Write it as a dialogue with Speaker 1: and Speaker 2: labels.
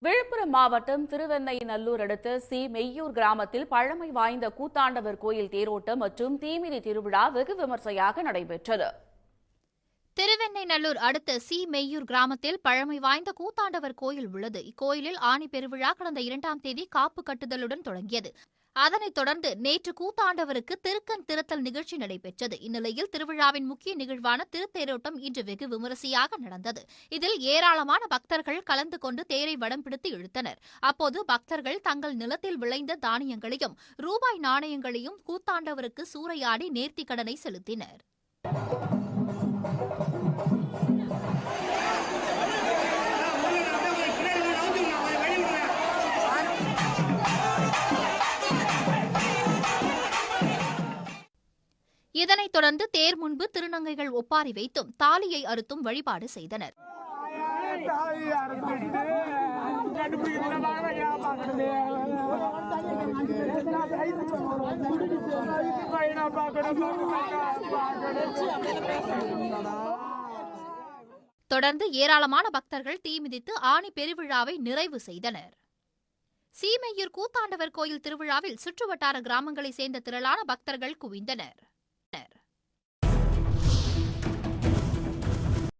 Speaker 1: விழுப்புரம் மாவட்டம் திருவெண்ணைநல்லூர் அடுத்த சி மெய்யூர் கிராமத்தில் பழமை வாய்ந்த கூத்தாண்டவர் கோயில் தேரோட்டம் மற்றும் தீமிதி திருவிழா வெகு விமர்சையாக நடைபெற்றது.
Speaker 2: திருவெண்ணைநல்லூர் அடுத்த சி மெய்யூர் கிராமத்தில் பழமை வாய்ந்த கூத்தாண்டவர் கோயில் உள்ளது. இக்கோயிலில் ஆனி பெருவிழா கடந்த 2ஆம் தேதி காப்பு கட்டுதலுடன் தொடங்கியது. அதனைத் தொடர்ந்து நேற்று கூத்தாண்டவருக்கு திருக்கண் திறத்தல் நிகழ்ச்சி நடைபெற்றது. இந்நிலையில் திருவிழாவின் முக்கிய நிகழ்வான திருத்தேரோட்டம் இன்று வெகு விமரிசையாக நடந்தது. இதில் ஏராளமான பக்தர்கள் கலந்து கொண்டு தேரை வடம் பிடித்து இழுத்தனர். அப்போது பக்தர்கள் தங்கள் நிலத்தில் விளைந்த தானியங்களையும் ரூபாய் நாணயங்களையும் கூத்தாண்டவருக்கு சூறையாடி நேர்த்திக் கடனை செலுத்தினர். இதனைத் தொடர்ந்து தேர் முன்பு திருநங்கைகள் ஒப்பாரி வைத்தும் தாலியை அறுத்தும் வழிபாடு செய்தனர். தொடர்ந்து ஏராளமான பக்தர்கள் தீமிதித்து ஆனி பெருவிழாவை நிறைவு செய்தனர். சீமையூர் கூத்தாண்டவர் கோயில் திருவிழாவில் சுற்றுவட்டார கிராமங்களைச் சேர்ந்த திரளான பக்தர்கள் குவிந்தனர்.